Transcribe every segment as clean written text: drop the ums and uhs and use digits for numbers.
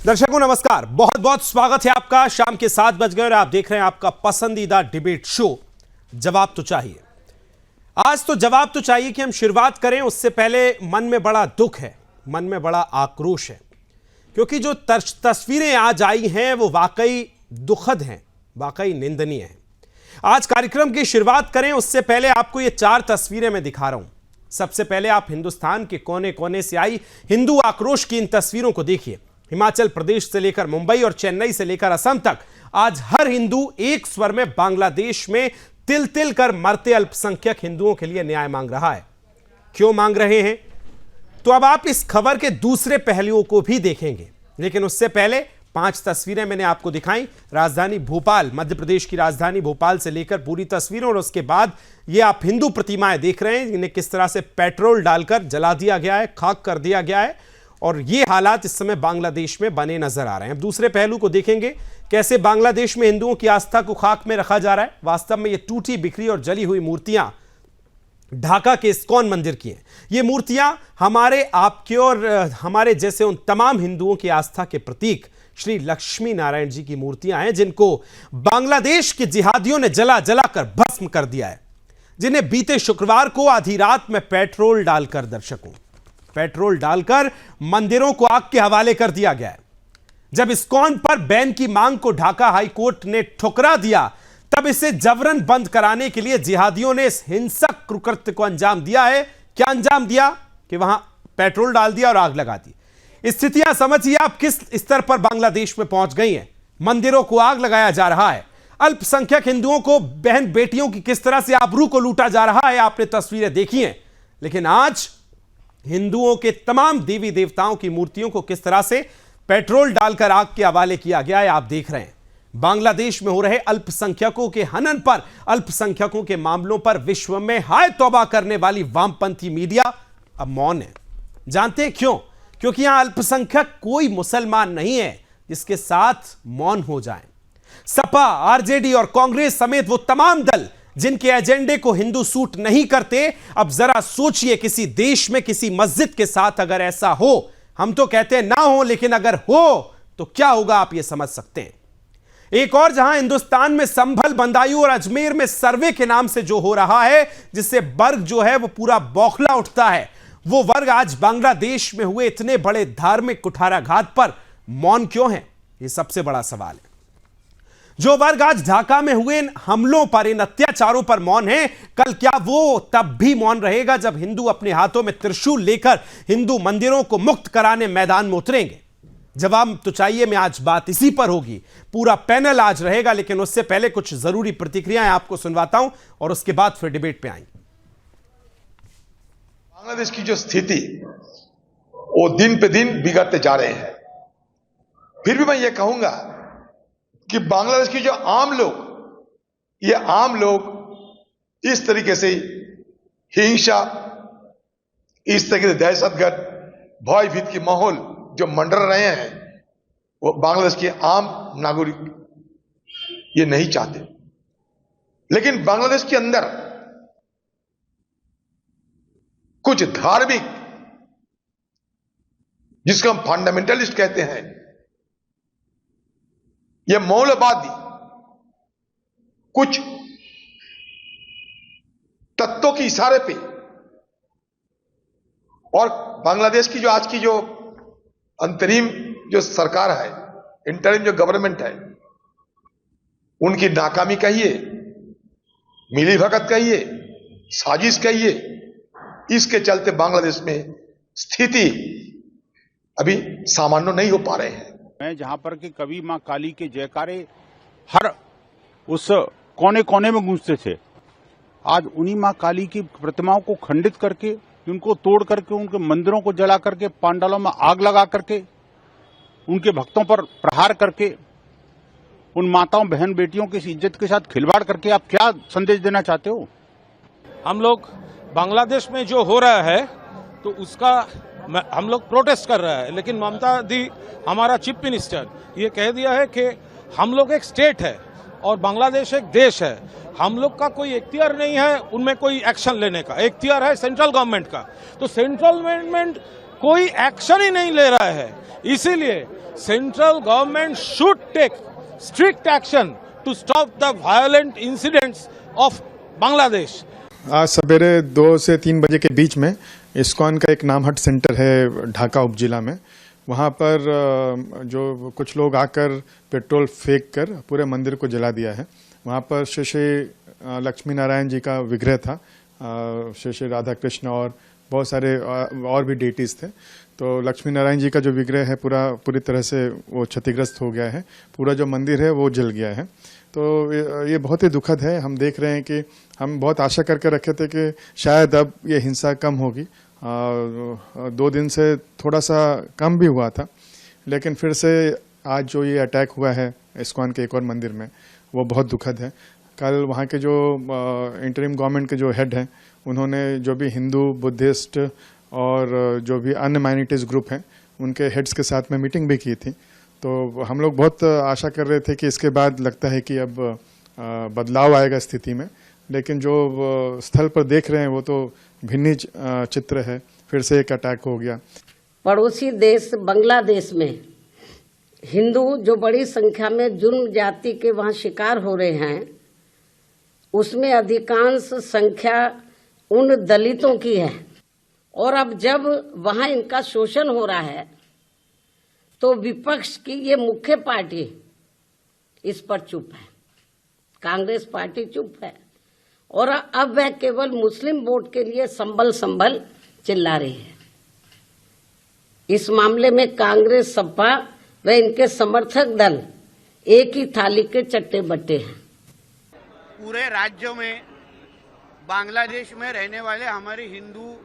दर्शकों नमस्कार, बहुत बहुत स्वागत है आपका। शाम के 7 बज गए और आप देख रहे हैं आपका पसंदीदा डिबेट शो जवाब तो चाहिए। आज तो जवाब तो चाहिए कि हम शुरुआत करें, उससे पहले मन में बड़ा दुख है, मन में बड़ा आक्रोश है, क्योंकि जो तस्वीरें आज आई हैं वो वाकई दुखद हैं, वाकई निंदनीय हैं। आज कार्यक्रम की शुरुआत करें उससे पहले आपको ये 4 तस्वीरें मैं दिखा रहा हूं। सबसे पहले आप हिंदुस्तान के कोने कोने से आई हिंदू आक्रोश की इन तस्वीरों को देखिए। हिमाचल प्रदेश से लेकर मुंबई और चेन्नई से लेकर असम तक आज हर हिंदू एक स्वर में बांग्लादेश में तिल तिल कर मरते अल्पसंख्यक हिंदुओं के लिए न्याय मांग रहा है। क्यों मांग रहे हैं, तो अब आप इस खबर के दूसरे पहलुओं को भी देखेंगे, लेकिन उससे पहले 5 तस्वीरें मैंने आपको दिखाई। राजधानी भोपाल, मध्य प्रदेश की राजधानी भोपाल से लेकर पूरी तस्वीरों, और उसके बाद ये आप हिंदू प्रतिमाएं देख रहे हैं, इन्हें किस तरह से पेट्रोल डालकर जला दिया गया है, खाक कर दिया गया है, और ये हालात इस समय बांग्लादेश में बने नजर आ रहे हैं। अब दूसरे पहलू को देखेंगे, कैसे बांग्लादेश में हिंदुओं की आस्था को खाक में रखा जा रहा है। वास्तव में ये टूटी बिखरी और जली हुई मूर्तियां ढाका के इस्कॉन मंदिर की हैं। ये मूर्तियां हमारे, आपके और हमारे जैसे उन तमाम हिंदुओं की आस्था के प्रतीक श्री लक्ष्मी नारायण जी की मूर्तियां हैं, जिनको बांग्लादेश के जिहादियों ने जला जलाकर भस्म कर दिया है, जिन्हें बीते शुक्रवार को आधी रात में पेट्रोल डालकर, दर्शकों, पेट्रोल डालकर मंदिरों को आग के हवाले कर दिया गया है। जब इस्कॉन पर बैन की मांग को ढाका हाईकोर्ट ने ठुकरा दिया, तब इसे जबरन बंद कराने के लिए जिहादियों ने इस हिंसक कुकृत्य को अंजाम दिया है। क्या अंजाम दिया कि वहां पेट्रोल डाल दिया और आग लगा दी। स्थितियां समझिए आप किस स्तर पर बांग्लादेश में पहुंच गई हैं। मंदिरों को आग लगाया जा रहा है, अल्पसंख्यक हिंदुओं को, बहन बेटियों की किस तरह से आबरू को लूटा जा रहा है, आपने तस्वीरें देखी हैं। लेकिन आज हिंदुओं के तमाम देवी देवताओं की मूर्तियों को किस तरह से पेट्रोल डालकर आग के हवाले किया गया है, आप देख रहे हैं। बांग्लादेश में हो रहे अल्पसंख्यकों के हनन पर, अल्पसंख्यकों के मामलों पर विश्व में हाय तौबा करने वाली वामपंथी मीडिया अब मौन है। जानते हैं क्यों? क्योंकि यहां अल्पसंख्यक कोई मुसलमान नहीं है जिसके साथ मौन हो जाए। सपा, आरजेडी और कांग्रेस समेत वो तमाम दल जिनके एजेंडे को हिंदू सूट नहीं करते, अब जरा सोचिए किसी देश में किसी मस्जिद के साथ अगर ऐसा हो, हम तो कहते हैं ना हो, लेकिन अगर हो तो क्या होगा आप यह समझ सकते हैं। एक और जहां हिंदुस्तान में संभल, बंदायूं और अजमेर में सर्वे के नाम से जो हो रहा है, जिससे वर्ग जो है वो पूरा बौखला उठता है, वो वर्ग आज बांग्लादेश में हुए इतने बड़े धार्मिक कुठाराघात पर मौन क्यों है, ये सबसे बड़ा सवाल है। जो वर्ग आज ढाका में हुए इन हमलों पर, इन अत्याचारों पर मौन है, कल क्या वो तब भी मौन रहेगा जब हिंदू अपने हाथों में त्रिशूल लेकर हिंदू मंदिरों को मुक्त कराने मैदान में उतरेंगे? जवाब तो चाहिए में आज बात इसी पर होगी। पूरा पैनल आज रहेगा, लेकिन उससे पहले कुछ जरूरी प्रतिक्रियाएं आपको सुनवाता हूं और उसके बाद फिर डिबेट पे आएंगे। बांग्लादेश की जो स्थिति वो दिन पे दिन बिगड़ते जा रहे हैं। फिर भी मैं ये कहूंगा कि बांग्लादेश की जो आम लोग, ये आम लोग इस तरीके से हिंसा, इस तरीके से दहशतगर्द, भयभीत की माहौल जो मंडर रहे हैं, वो बांग्लादेश के आम नागरिक ये नहीं चाहते। लेकिन बांग्लादेश के अंदर कुछ धार्मिक, जिसको हम फंडामेंटलिस्ट कहते हैं, ये मौलवादी कुछ तत्वों के इशारे पे, और बांग्लादेश की जो आज की जो अंतरिम जो सरकार है, इंटरिम जो गवर्नमेंट है, उनकी नाकामी कहिए, मिलीभगत कहिए, साजिश कहिए, इसके चलते बांग्लादेश में स्थिति अभी सामान्य नहीं हो पा रहे हैं। मैं जहां पर कि कभी मां काली के जयकारे हर उस कोने कोने में गूंजते थे, आज उन्हीं मां काली की प्रतिमाओं को खंडित करके, उनको तोड़ करके, उनके मंदिरों को जला करके, पांडालों में आग लगा करके, उनके भक्तों पर प्रहार करके, उन माताओं बहन बेटियों की इज्जत के साथ खिलवाड़ करके आप क्या संदेश देना चाहते हो? हम लोग बांग्लादेश में जो हो रहा है तो उसका हम लोग प्रोटेस्ट कर रहा है, लेकिन ममता दी, हमारा चीफ मिनिस्टर, ये कह दिया है कि हम लोग एक स्टेट है और बांग्लादेश एक देश है। हम लोग का कोई इख्तियार नहीं है उनमें कोई एक्शन लेने का, इख्तियार है सेंट्रल गवर्नमेंट का। तो सेंट्रल गवर्नमेंट कोई एक्शन ही नहीं ले रहा है। इसीलिए central government should take strict action to stop the violent incidents of Bangladesh. आज सवेरे 2 से 3 बजे के बीच में इस्कॉन का एक नामहट सेंटर है ढाका उपजिला में। वहाँ पर जो कुछ लोग आकर पेट्रोल फेंक कर पूरे मंदिर को जला दिया है। वहाँ पर श्री श्री लक्ष्मी नारायण जी का विग्रह था, श्री श्री राधा कृष्ण और बहुत सारे और भी डेटीज थे। तो लक्ष्मी नारायण जी का जो विग्रह है पूरी तरह से वो क्षतिग्रस्त हो गया है। पूरा जो मंदिर है वो जल गया है। तो ये बहुत ही दुखद है। हम देख रहे हैं कि हम बहुत आशा करके रखे थे कि शायद अब ये हिंसा कम होगी। 2 दिन से थोड़ा सा कम भी हुआ था, लेकिन फिर से आज जो ये अटैक हुआ है इस्कॉन के एक और मंदिर में, वो बहुत दुखद है। कल वहाँ के जो इंटरिम गवर्नमेंट के जो हेड हैं, उन्होंने जो भी हिंदू, बुद्धिस्ट और जो भी अन्य माइनॉरिटीज़ ग्रुप हैं, उनके हेड्स के साथ में मीटिंग भी की थी। तो हम लोग बहुत आशा कर रहे थे कि इसके बाद लगता है कि अब बदलाव आएगा स्थिति में, लेकिन जो स्थल पर देख रहे हैं वो तो भिन्न चित्र है। फिर से एक अटैक हो गया। पड़ोसी देश बांग्लादेश में हिंदू जो बड़ी संख्या में जुर्म जाति के वहाँ शिकार हो रहे हैं, उसमें अधिकांश संख्या उन दलितों की है। और अब जब वहाँ इनका शोषण हो रहा है तो विपक्ष की ये मुख्य पार्टी इस पर चुप है। कांग्रेस पार्टी चुप है और अब वह केवल मुस्लिम वोट के लिए संभल चिल्ला रही है। इस मामले में कांग्रेस, सपा व इनके समर्थक दल एक ही थाली के चट्टे बट्टे हैं। पूरे राज्यों में बांग्लादेश में रहने वाले हमारे हिंदू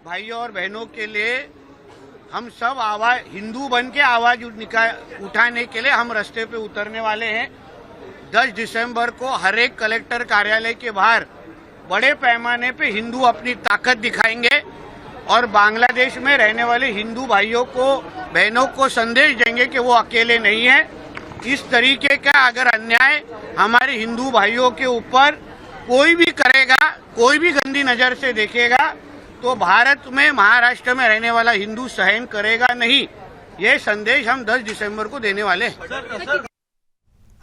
भाइयों और बहनों के लिए हम सब आवाज, हिंदू बन के आवाज उठाने के लिए हम रास्ते पे उतरने वाले हैं। 10 दिसंबर को हर एक कलेक्टर कार्यालय के बाहर बड़े पैमाने पे हिंदू अपनी ताकत दिखाएंगे और बांग्लादेश में रहने वाले हिंदू भाइयों को, बहनों को संदेश देंगे कि वो अकेले नहीं है। इस तरीके का अगर अन्याय हमारे हिंदू भाइयों के ऊपर कोई भी करेगा, कोई भी गंदी नजर से देखेगा, तो भारत में, महाराष्ट्र में रहने वाला हिंदू सहन करेगा नहीं। ये संदेश हम 10 दिसंबर को देने वाले हैं।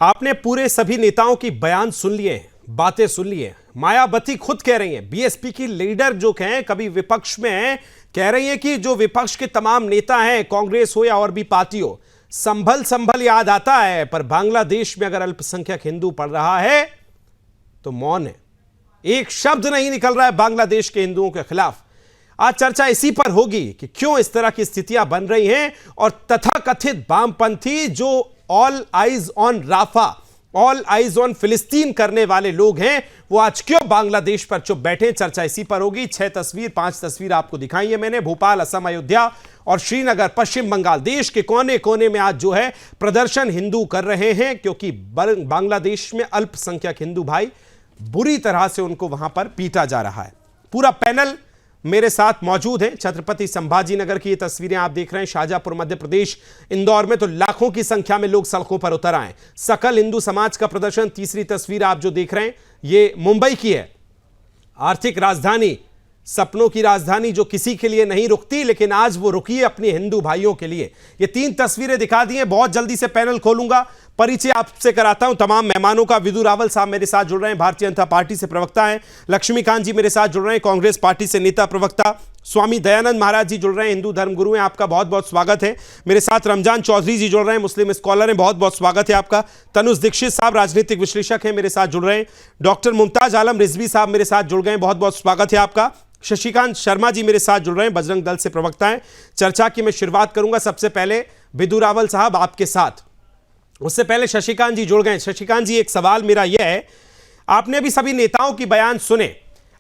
आपने पूरे सभी नेताओं की बयान सुन लिए, बातें सुन लिए। मायावती खुद कह रही हैं, बीएसपी की लीडर जो हैं, कभी विपक्ष में हैं, कह रही हैं कि जो विपक्ष के तमाम नेता हैं, कांग्रेस हो या और भी पार्टी हो, संभल याद आता है, पर बांग्लादेश में अगर अल्पसंख्यक हिंदू पढ़ रहा है तो मौन है। एक शब्द नहीं निकल रहा है बांग्लादेश के हिंदुओं के खिलाफ। आज चर्चा इसी पर होगी कि क्यों इस तरह की स्थितियां बन रही हैं और तथाकथित वामपंथी जो all eyes on Rafah, all eyes on फिलिस्तीन करने वाले लोग हैं, वो आज क्यों बांग्लादेश पर चुप बैठे। चर्चा इसी पर होगी। 5 तस्वीर आपको दिखाई है मैंने। भोपाल, असम, अयोध्या और श्रीनगर, पश्चिम बंगाल, देश के कोने कोने में आज जो है प्रदर्शन हिंदू कर रहे हैं, क्योंकि बांग्लादेश में अल्पसंख्यक हिंदू भाई बुरी तरह से उनको वहां पर पीटा जा रहा है। पूरा पैनल मेरे साथ मौजूद है। छत्रपति संभाजी नगर की ये तस्वीरें आप देख रहे हैं, शाहजहांपुर मध्य प्रदेश, इंदौर में तो लाखों की संख्या में लोग सड़कों पर उतर आए। सकल हिंदू समाज का प्रदर्शन। तीसरी तस्वीर आप जो देख रहे हैं ये मुंबई की है, आर्थिक राजधानी, सपनों की राजधानी जो किसी के लिए नहीं रुकती, लेकिन आज वो रुकी है अपने हिंदू भाइयों के लिए। ये 3 तस्वीरें दिखा दी हैं। बहुत जल्दी से पैनल खोलूंगा, परिचय आपसे कराता हूं तमाम मेहमानों का। विदु रावल साहब मेरे साथ जुड़ रहे हैं, भारतीय जनता पार्टी से प्रवक्ता हैं। लक्ष्मीकांत जी मेरे साथ जुड़ रहे हैं, कांग्रेस पार्टी से नेता प्रवक्ता। स्वामी दयानंद महाराज जी जुड़ रहे हैं, हिंदू धर्मगुरु हैं, आपका बहुत बहुत स्वागत है। मेरे साथ रमजान चौधरी जी जुड़ रहे हैं, मुस्लिम स्कॉलर हैं, बहुत बहुत स्वागत है आपका। तनुज दीक्षित साहब राजनीतिक विश्लेषक हैं, मेरे साथ जुड़ रहे हैं। डॉक्टर मुमताज आलम रिजवी साहब मेरे साथ जुड़ गए, बहुत बहुत स्वागत है आपका। शशिकांत शर्मा जी मेरे साथ जुड़ रहे हैं, बजरंग दल से प्रवक्ता हैं। चर्चा की मैं शुरुआत करूंगा सबसे पहले विदु रावल साहब आपके साथ, उससे पहले शशिकांत जी जुड़ गए। शशिकांत जी, एक सवाल मेरा यह है, आपने अभी सभी नेताओं की बयान सुने।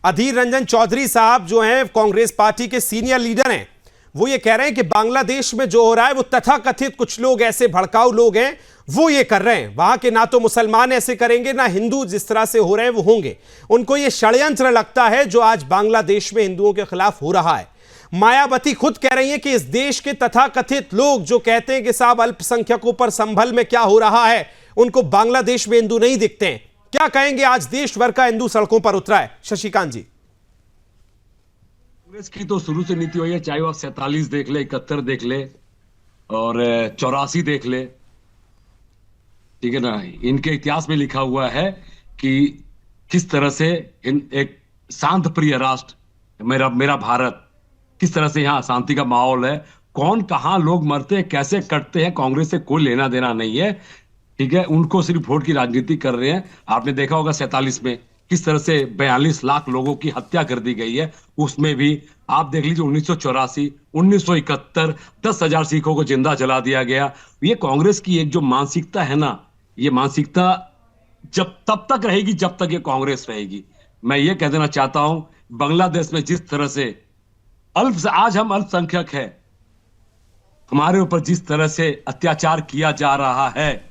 अधीर रंजन चौधरी साहब जो हैं कांग्रेस पार्टी के सीनियर लीडर हैं, वो ये कह रहे हैं कि बांग्लादेश में जो हो रहा है वो तथाकथित कुछ लोग ऐसे भड़काऊ लोग हैं, वो ये कर रहे हैं। वहां के ना तो मुसलमान ऐसे करेंगे, ना हिंदू जिस तरह से हो रहे हैं वो होंगे। उनको ये षड्यंत्र लगता है जो आज बांग्लादेश में हिंदुओं के खिलाफ हो रहा है। मायावती खुद कह रही है कि इस देश के तथाकथित लोग जो कहते हैं कि साहब अल्पसंख्यकों पर संभल में क्या हो रहा है, उनको बांग्लादेश में हिंदू नहीं दिखते हैं। क्या कहेंगे, आज देश भर का हिंदू सड़कों पर उतरा है। शशिकांत जी। कांग्रेस की तो शुरू से नीति हुई है, चाहे वो 47 देख ले, 71 देख ले, और 84 देख ले, ठीक है ना। इनके इतिहास में लिखा हुआ है कि किस तरह से एक शांत प्रिय राष्ट्र मेरा भारत, किस तरह से यहाँ शांति का माहौल है, कौन कहाँ लोग मरते हैं, कैसे कटते हैं, कांग्रेस से कोई लेना देना नहीं है, ठीक है। उनको सिर्फ वोट की राजनीति कर रहे हैं। आपने देखा होगा 47 में किस तरह से 42 लाख लोगों की हत्या कर दी गई है। उसमें भी आप देख लीजिए 1984, 1971 10,000 सिखों को जिंदा जला दिया गया। ये कांग्रेस की एक जो मानसिकता है ना, ये मानसिकता जब तब तक रहेगी जब तक ये कांग्रेस रहेगी। मैं ये कह देना चाहता हूं, बांग्लादेश में जिस तरह से आज हम अल्पसंख्यक है, हमारे ऊपर जिस तरह से अत्याचार किया जा रहा है,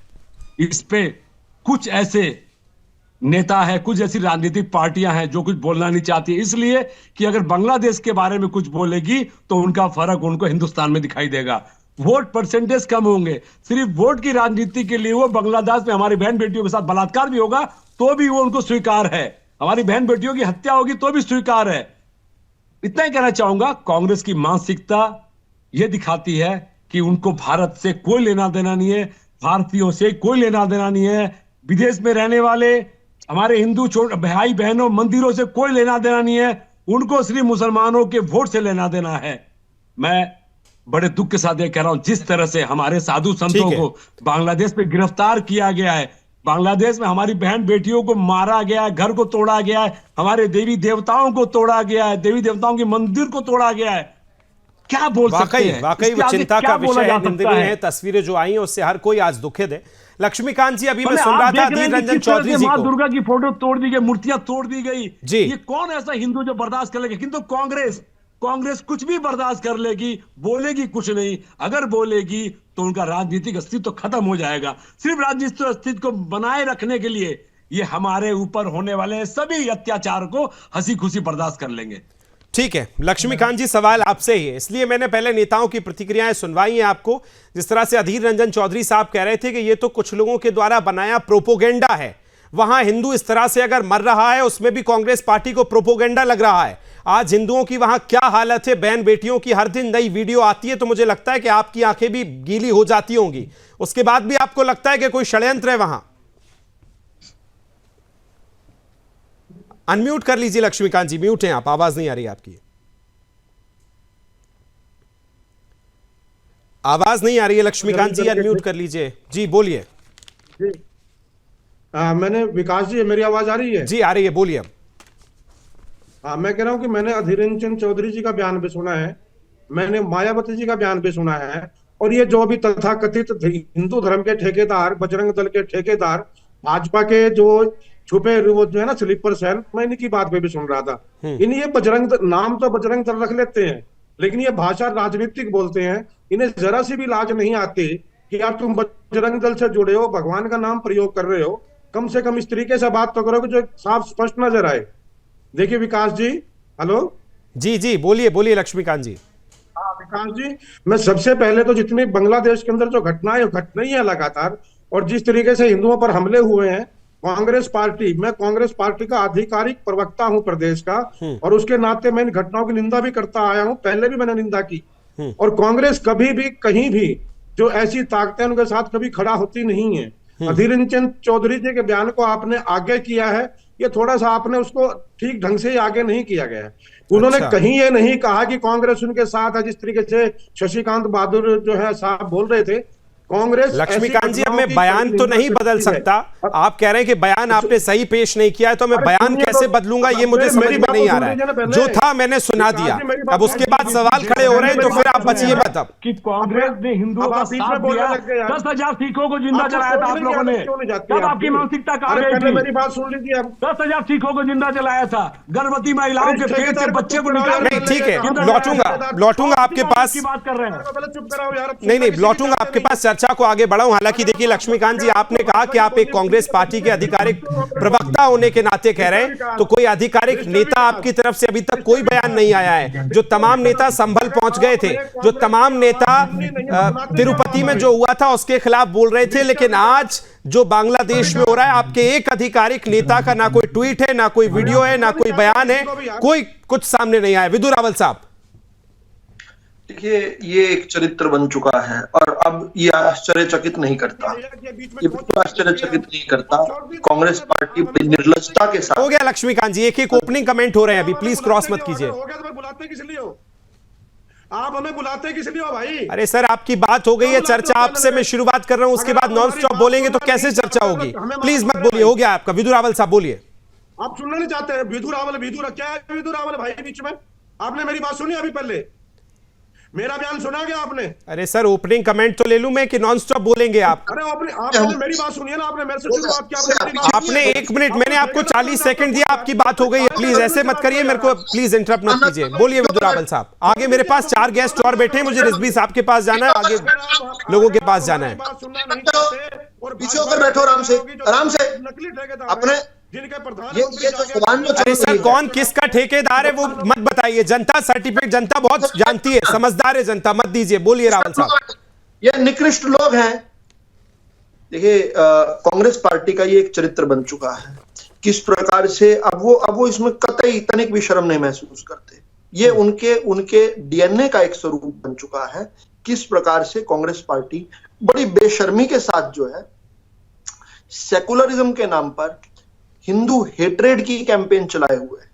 इस पे कुछ ऐसे नेता है, कुछ ऐसी राजनीतिक पार्टियां हैं जो कुछ बोलना नहीं चाहती, इसलिए कि अगर बांग्लादेश के बारे में कुछ बोलेगी तो उनका फर्क उनको हिंदुस्तान में दिखाई देगा, वोट परसेंटेज कम होंगे। सिर्फ वोट की राजनीति के लिए वो बांग्लादेश में हमारी बहन बेटियों के साथ बलात्कार भी होगा तो भी वो उनको स्वीकार है, हमारी बहन बेटियों की हत्या होगी तो भी स्वीकार है। इतना ही कहना चाहूंगा, कांग्रेस की मानसिकता यह दिखाती है कि उनको भारत से कोई लेना देना नहीं है, भारतीयों से कोई लेना देना नहीं है, विदेश में रहने वाले हमारे हिंदू भाई बहनों मंदिरों से कोई लेना देना नहीं है, उनको सिर्फ मुसलमानों के वोट से लेना देना है। मैं बड़े दुख के साथ ये कह रहा हूं, जिस तरह से हमारे साधु संतों को बांग्लादेश में गिरफ्तार किया गया है, बांग्लादेश में हमारी बहन बेटियों को मारा गया है, घर को तोड़ा गया है, हमारे देवी देवताओं को तोड़ा गया है, देवी देवताओं के मंदिर को तोड़ा गया है, क्या बोल सकते हैं? वाकई वो चिंता का विषय है, निंदनीय है। तस्वीरें जो आई हैं उससे हर कोई आज दुखित है। लक्ष्मीकांत जी, अभी मैं सुन रहा था अधीर रंजन चौधरी जी मां को, दुर्गा की फोटो तोड़ दी गई, मूर्तियां तोड़ दी गई जी। ये कौन ऐसा हिंदू जो बर्दाश्त कर लेगा? किंतु कांग्रेस कुछ भी बर्दाश्त कर लेगी, बोलेगी कुछ नहीं। अगर बोलेगी तो उनका राजनीतिक अस्तित्व खत्म हो जाएगा। सिर्फ राजनीतिक अस्तित्व को बनाए रखने के लिए ये हमारे ऊपर होने वाले सभी अत्याचार को हंसी खुशी बर्दाश्त कर लेंगे। ठीक है लक्ष्मीकांत जी, सवाल आपसे ही है, इसलिए मैंने पहले नेताओं की प्रतिक्रियाएं सुनवाई हैं आपको। जिस तरह से अधीर रंजन चौधरी साहब कह रहे थे कि ये तो कुछ लोगों के द्वारा बनाया प्रोपोगेंडा है, वहां हिंदू इस तरह से अगर मर रहा है उसमें भी कांग्रेस पार्टी को प्रोपोगेंडा लग रहा है। आज हिंदुओं की वहां क्या हालत है, बहन बेटियों की हर दिन नई वीडियो आती है तो मुझे लगता है कि आपकी आंखें भी गीली हो जाती होंगी। उसके बाद भी आपको लगता है कि कोई षड्यंत्र है वहां? अनम्यूट कर लीजिए लक्ष्मीकांत जी, म्यूट हैं आप, आवाज नहीं आ रही आपकी, आवाज नहीं आ रही है लक्ष्मीकांत जी, अनम्यूट कर लीजिए। जी बोलिए। जी मैंने विकास जी, मेरी आवाज आ रही है? जी आ रही है, बोलिए। हाँ, मैं कह रहा हूँ कि मैंने अधीर रंजन चौधरी जी का बयान भी सुना है, मैंने मायावती जी का बयान भी सुना है, और ये जो भी तथाकथित हिंदू धर्म के ठेकेदार, बजरंग दल के ठेकेदार, भाजपा के जो छुपे वो जो है ना स्लीपर सेल, मैं इनकी बात पे भी सुन रहा था। ये बजरंग नाम तो बजरंग दल रख लेते हैं, लेकिन ये भाषा राजनीतिक बोलते हैं। इन्हें जरा सी भी लाज नहीं आती कि यार तुम बजरंग दल से जुड़े हो, भगवान का नाम प्रयोग कर रहे हो, कम से कम इस तरीके से बात तो करो कि जो साफ स्पष्ट नजर आए। देखिए विकास जी, हेलो जी जी बोलिए बोलिए लक्ष्मीकांत जी। हाँ विकास जी, मैं सबसे पहले तो जितनी बांग्लादेश के अंदर जो घटनाएं घट रही है लगातार, और जिस तरीके से हिंदुओं पर हमले हुए हैं, कांग्रेस पार्टी, मैं कांग्रेस पार्टी का आधिकारिक प्रवक्ता हूं प्रदेश का, और उसके नाते मैं इन घटनाओं की निंदा भी करता आया हूं, पहले भी मैंने निंदा की। और कांग्रेस कभी भी कहीं भी जो ऐसी ताकतें उनके साथ कभी खड़ा होती नहीं है। अधीर रंजन चौधरी जी के बयान को आपने आगे किया है, ये थोड़ा सा आपने उसको ठीक ढंग से आगे नहीं किया गया है। उन्होंने कहीं ये नहीं कहा कि कांग्रेस उनके साथ है, जिस तरीके से शशिकांत बहादुर जो है साहब बोल रहे थे। कांग्रेस, लक्ष्मीकांत जी, अब मैं बयान तो नहीं बदल सकता, आप कह रहे हैं कि बयान आपने सही पेश नहीं किया है, तो मैं बयान कैसे बदलूंगा ये मुझे समझ में नहीं आ रहा है। जो था मैंने सुना दिया, अब उसके बाद सवाल खड़े हो रहे हैं तो फिर आप बचिए मत। अब कि कांग्रेस ने हिंदुओं का साथ दिया, 10,000 सिखों को जिंदा जलाया था आप लोगों ने, तब आपकी मानसिकता कहां गई थी? मेरी बात सुन लीजिए, 10,000 सिखों को जिंदा जलाया था, गर्भवती महिलाओं के पेट से बच्चे को निकाल। ठीक है, लौटूंगा आपके पास, बात कर रहे हैं, चुप कराओ यार। नहीं लौटूंगा आपके पास, चर्चा को आगे बढ़ाऊं। हालांकि देखिए लक्ष्मीकांत जी, आपने कहा कि आप एक कांग्रेस पार्टी के आधिकारिक प्रवक्ता होने के नाते कह रहे हैं, तो कोई आधिकारिक नेता आपकी तरफ से अभी तक कोई बयान नहीं आया है। जो तमाम नेता संभल पहुंच गए थे, जो तमाम नेता तिरुपति में जो हुआ था उसके खिलाफ बोल रहे थे, लेकिन आज जो बांग्लादेश में हो रहा है, आपके एक आधिकारिक नेता का ना कोई ट्वीट है, ना कोई वीडियो है, ना कोई बयान है, कोई कुछ सामने नहीं आया। विदु रावल साहब, देखिए, ये एक चरित्र बन चुका है और अब ये आश्चर्यचकित नहीं करता, ये बिल्कुल आश्चर्यचकित नहीं करता। कांग्रेस पार्टी बड़ी निर्लजता के साथ। हो गया लक्ष्मीकांत जी, एक ओपनिंग कमेंट हो रहे हैं अभी, प्लीज क्रॉस मत कीजिए। हो गया तो मैं बुलाते किस लिए हो? आप हमें बुलाते किस लिए हो भाई? अरे सर, आपकी बात हो गई है, चर्चा आपसे मैं शुरुआत कर रहा हूं, उसके बाद नॉन स्टॉप बोलेंगे तो कैसे चर्चा होगी? प्लीज मत बोलिए, हो गया आपका। विधु रावल साहब बोलिए। आप सुनना नहीं चाहते? विधु रावल क्या है विधु रावल भाई बीच में? आपने मेरी बात सुनी अभी पहले? मेरा बयान सुना क्या आपने? अरे सर, ओपनिंग कमेंट तो ले लूं मैं कि नॉन स्टॉप बोलेंगे आप? अरे आपने मेरी बात सुनी है ना? आपने मेरे से शुरुआत की, आपने 1 मिनट, मैंने आपको 40 सेकंड दिया, आपकी बात हो गई है। प्लीज ऐसे मत करिए, मेरे को प्लीज इंटरप्ट मत कीजिए। बोलिए विधु रावल साहब। आगे मेरे पास 4 गेस्ट और बैठे हैं, मुझे रिजवी साहब के पास जाना है, आगे लोगों के पास जाना है। पीछे होकर बैठो आराम से, आराम से। अपने अरे सर, कौन किसका ठेकेदार है वो मत बताइए। जनता सर्टिफिकेट, जनता बहुत जानती है, समझदार है जनता, मत दीजिए। बोलिए रावल साहब। ये निकृष्ट लोग हैं। देखिए, कांग्रेस पार्टी का ये एक चरित्र बन चुका है। किस प्रकार से अब वो इसमें कतई तनिक भी शर्म नहीं महसूस करते। ये उनके डीएनए का एक स्वरूप बन चुका है। किस प्रकार से कांग्रेस पार्टी बड़ी बेशर्मी के साथ जो है सेकुलरिज्म के नाम पर हिंदू हेट्रेड की कैंपेन चलाए हुए है।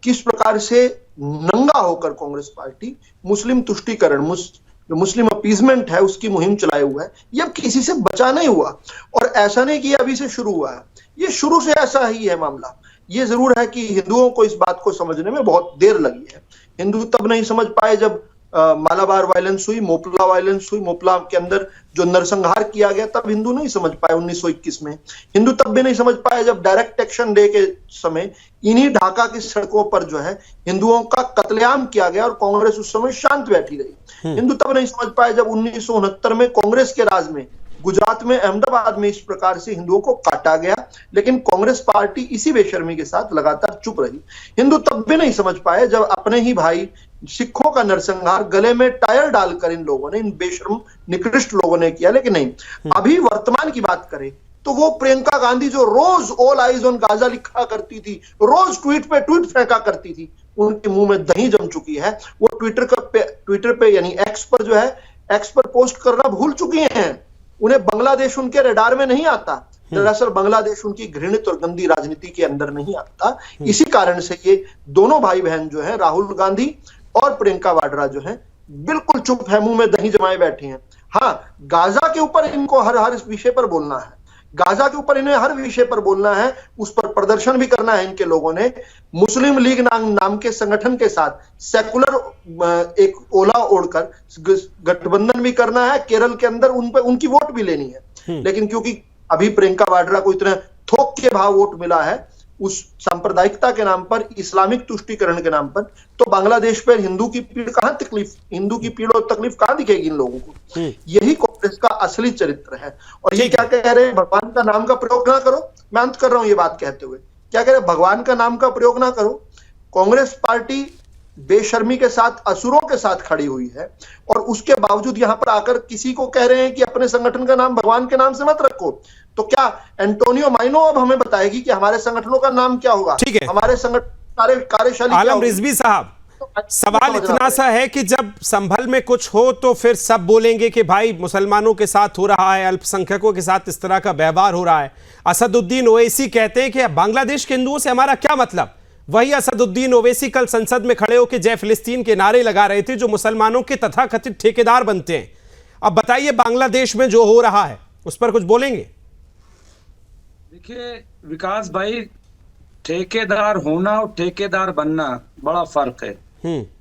किस प्रकार से नंगा होकर कांग्रेस पार्टी मुस्लिम तुष्टीकरण, जो मुस्लिम अपीजमेंट है, उसकी मुहिम चलाए हुआ है। ये अब किसी से बचा नहीं हुआ, और ऐसा नहीं कि ये अभी से शुरू हुआ है, ये शुरू से ऐसा ही है मामला। ये जरूर है कि हिंदुओं को इस बात को समझने में बहुत देर लगी है। हिंदू तब नहीं समझ पाए जब मालाबार वायलेंस हुई, मोपला वायलेंस हुई, मोपला के अंदर जो नरसंहार किया गया, तब हिंदू नहीं समझ पाए 1921 में। हिंदू तब भी नहीं समझ पाए जब डायरेक्ट एक्शन डे के समय इन्हीं ढाका की सड़कों पर जो है हिंदुओं का कत्लेआम किया गया और कांग्रेस उस समय शांत बैठी रही। हिंदू तब नहीं समझ पाए जब 1969 में कांग्रेस के राज में गुजरात में अहमदाबाद में इस प्रकार से हिंदुओं को काटा गया, लेकिन कांग्रेस पार्टी इसी बेशर्मी के साथ लगातार चुप रही। हिंदू तब भी नहीं समझ पाए जब अपने ही भाई सिखों का नरसंहार गले में टायर डालकर इन लोगों ने, इन बेशर्म निकृष्ट लोगों ने किया। लेकिन नहीं, अभी वर्तमान की बात करें तो वो प्रियंका गांधी जो रोज ऑल आइज ऑन गाजा लिखा करती थी, रोज ट्वीट पे ट्वीट फेंका करती थी, उनके मुंह में दही जम चुकी है। वो ट्विटर पे यानी एक्स पर जो है, एक्स पर पोस्ट करना भूल चुकी हैं। उन्हें बांग्लादेश उनके रडार में नहीं आता। दरअसल बांग्लादेश उनकी घृणित और गंदी राजनीति के अंदर नहीं आता। इसी कारण से ये दोनों भाई बहन जो है, राहुल गांधी और प्रियंका वाड्रा जो है, बिल्कुल चुप है, मुंह में दही जमाए बैठे हैं। हाँ, गाजा के ऊपर इनको हर विषय पर बोलना है। गाजा के ऊपर इन्हें हर विषय पर बोलना है, उस पर प्रदर्शन भी करना है। इनके लोगों ने मुस्लिम लीग नाम के संगठन के साथ सेकुलर एक ओला ओढ़कर गठबंधन भी करना है। केरल के अंदर उनकी वोट भी लेनी है। लेकिन क्योंकि अभी प्रियंका वाड्रा को इतना थोक के भाव वोट मिला है उस सांप्रदायिकता के नाम पर, इस्लामिक तुष्टीकरण के नाम पर, तो बांग्लादेश पर हिंदू की पीड़ और तकलीफ कहां दिखेगी इन लोगों को? यही कांग्रेस का असली चरित्र है। और ये क्या कह रहे हैं, भगवान का नाम का प्रयोग ना करो। मैं अंत कर रहा हूं ये बात कहते हुए, क्या कह रहे हैं, भगवान का नाम का प्रयोग ना करो। कांग्रेस पार्टी बेशर्मी के साथ, असुरों के साथ खड़ी हुई है, और उसके बावजूद यहां पर आकर किसी को कह रहे हैं कि अपने संगठन का नाम भगवान के नाम से मत रखो। तो क्या एंटोनियो माइनो अब हमें बताएगी कि हमारे संगठनों का नाम क्या होगा? ठीक है, हमारे संगठन कार्यशाला। आलम रिजवी साहब, सवाल इतना सा है कि जब संभल में कुछ हो तो फिर सब बोलेंगे कि भाई मुसलमानों के साथ हो रहा है, अल्पसंख्यकों के साथ इस तरह का व्यवहार हो रहा है। असदुद्दीन ओवैसी कहते हैं कि बांग्लादेश के हिंदुओं से हमारा क्या मतलब। वही असदुद्दीन ओवैसी कल संसद में खड़े होकर जय फिलिस्तीन के नारे लगा रहे थे, जो मुसलमानों के तथाकथित ठेकेदार बनते हैं। अब बताइए, बांग्लादेश में जो हो रहा है उस पर कुछ बोलेंगे? देखिए विकास भाई, ठेकेदार होना और ठेकेदार बनना बड़ा फर्क है।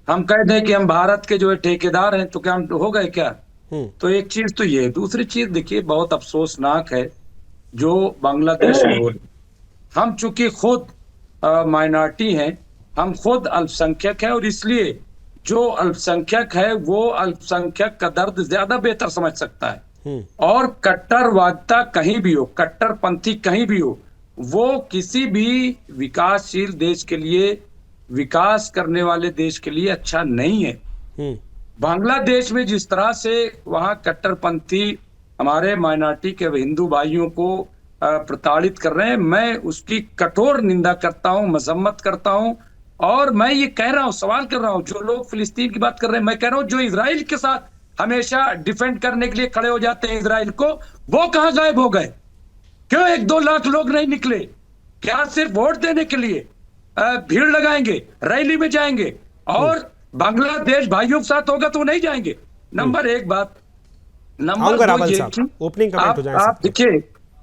हम कह दें कि हम भारत के जो है ठेकेदार हैं, तो क्या हम हो गए क्या? तो एक चीज तो ये, दूसरी चीज देखिए, बहुत अफसोसनाक है जो बांग्लादेश में हो रहा। हम चूंकि खुद माइनॉरिटी हैं, हम खुद अल्पसंख्यक हैं, और इसलिए जो अल्पसंख्यक है वो अल्पसंख्यक का दर्द ज्यादा बेहतर समझ सकता है। और कट्टरवादिता कहीं भी हो, कट्टरपंथी कहीं भी हो, वो किसी भी विकासशील देश के लिए, विकास करने वाले देश के लिए अच्छा नहीं है। बांग्लादेश में जिस तरह से वहां कट्टरपंथी हमारे माइनॉरिटी के हिंदू भाइयों को प्रताड़ित कर रहे हैं, मैं उसकी कठोर निंदा करता हूं, मजम्मत करता हूं। और मैं ये कह रहा हूं, सवाल कर रहा हूं, जो लोग फिलिस्तीन की बात कर रहे हैं, मैं कह रहा हूं जो इजराइल के साथ हमेशा डिफेंड करने के लिए खड़े हो जाते हैं इजराइल को, वो कहां गायब हो गए? क्यों 1-2 लाख लोग नहीं निकले? क्या सिर्फ वोट देने के लिए भीड़ लगाएंगे, रैली में जाएंगे और बांग्लादेश भाइयों के साथ होगा तो नहीं जाएंगे? नंबर एक बात। नंबर दो ये कि ओपनिंग कमेंट हो जाए। आप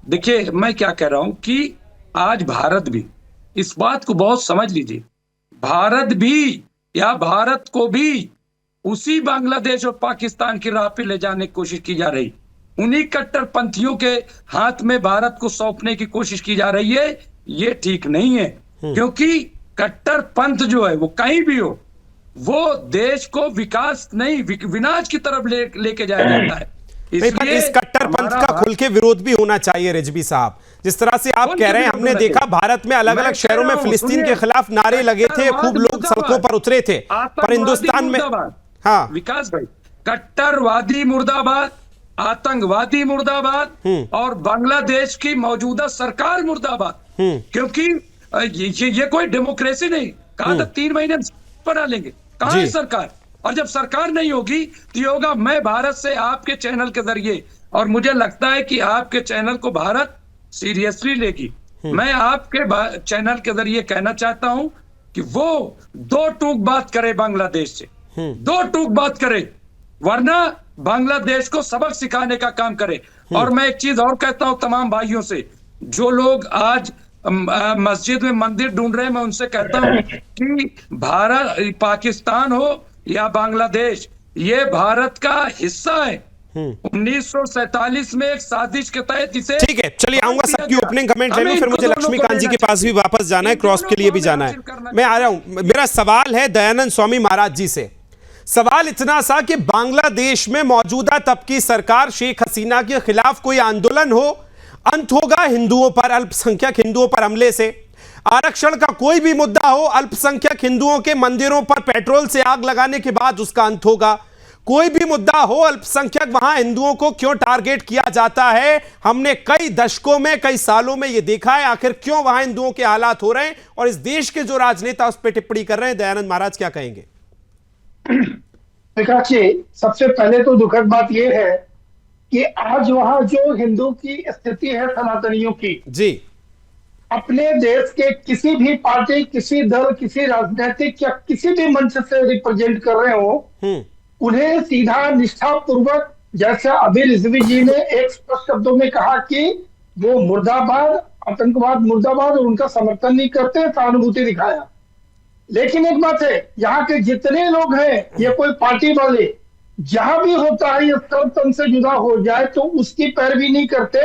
देखिए मैं क्या कह रहा हूं कि आज भारत भी, इस बात को बहुत समझ लीजिए, भारत भी या भारत को भी उसी बांग्लादेश और पाकिस्तान की राह पे ले जाने की कोशिश की जा रही, उन्हीं कट्टरपंथियों के हाथ में भारत को सौंपने की कोशिश की जा रही है। ये ठीक नहीं है, क्योंकि कट्टरपंथ जो है वो कहीं भी हो, वो देश को विकास नहीं विनाश की तरफ लेके जाया जाता है। पर इस कट्टरपंथ का खुल के विरोध भी होना चाहिए रिजवी साहब। जिस तरह से आप कह रहे हैं, हमने देखा भारत में अलग अलग शहरों में फिलिस्तीन के खिलाफ नारे लगे थे, खूब लोग सड़कों पर उतरे थे, पर हिंदुस्तान में हाँ विकास भाई, कट्टरवादी मुर्दाबाद, आतंकवादी मुर्दाबाद और बांग्लादेश की मौजूदा सरकार मुर्दाबाद। क्योंकि ये कोई डेमोक्रेसी नहीं। कहा था 3 महीने बना लेंगे, कहां है सरकार? और जब सरकार नहीं होगी तो ये होगा मैं भारत से आपके चैनल के जरिए, और मुझे लगता है कि आपके चैनल को भारत सीरियसली लेगी। मैं आपके चैनल के जरिए कहना चाहता हूं कि वो 2 टूक बात करे बांग्लादेश से, 2 टूक बात करे, वरना बांग्लादेश को सबक सिखाने का काम करे। और मैं एक चीज और कहता हूं तमाम भाइयों से, जो लोग आज मस्जिद में मंदिर ढूंढ रहे हैं, मैं उनसे कहता हूं कि भारत, पाकिस्तान हो या बांग्लादेश, ये भारत का हिस्सा है। 1947 में एक साजिश के तहत इसे, ठीक है, चलिए आऊंगा, सबकी ओपनिंग कमेंट ले लूं, फिर मुझे लक्ष्मीकांत जी के पास भी वापस जाना है, क्रॉस के लिए भी जाना है। मैं आ रहा हूं। मेरा सवाल है दयानंद स्वामी महाराज जी से। सवाल इतना सा कि बांग्लादेश में मौजूदा तब की सरकार शेख हसीना के खिलाफ कोई आंदोलन हो, अंत होगा हिंदुओं पर, अल्पसंख्यक हिंदुओं पर हमले से। आरक्षण का कोई भी मुद्दा हो, अल्पसंख्यक हिंदुओं के मंदिरों पर पेट्रोल से आग लगाने के बाद उसका अंत होगा। कोई भी मुद्दा हो, अल्पसंख्यक वहां हिंदुओं को क्यों टारगेट किया जाता है, हमने कई दशकों में, कई सालों में यह देखा है। आखिर क्यों वहां हिंदुओं के हालात हो रहे हैं, और इस देश के जो राजनेता उस पर टिप्पणी कर रहे हैं, दयानंद महाराज क्या कहेंगे? विकास जी, सबसे पहले तो दुखद बात यह है कि आज वहां जो हिंदू की स्थिति है सनातनियों की, जी, अपने देश के किसी भी पार्टी, किसी दल, किसी राजनीतिक या किसी भी मंच से रिप्रेजेंट कर रहे हो, उन्हें सीधा निष्ठा पूर्वक, जैसे अभी रिजवी जी ने एक स्पष्ट शब्दों में कहा कि वो मुर्दाबाद, आतंकवाद मुर्दाबाद, और उनका समर्थन नहीं करते, सहानुभूति दिखाया। लेकिन एक बात है, यहाँ के जितने लोग हैं, ये कोई पार्टी वाले, जहां भी होता है ये सर्वतंत्र से जुदा हो जाए तो उसकी पैरवी नहीं करते,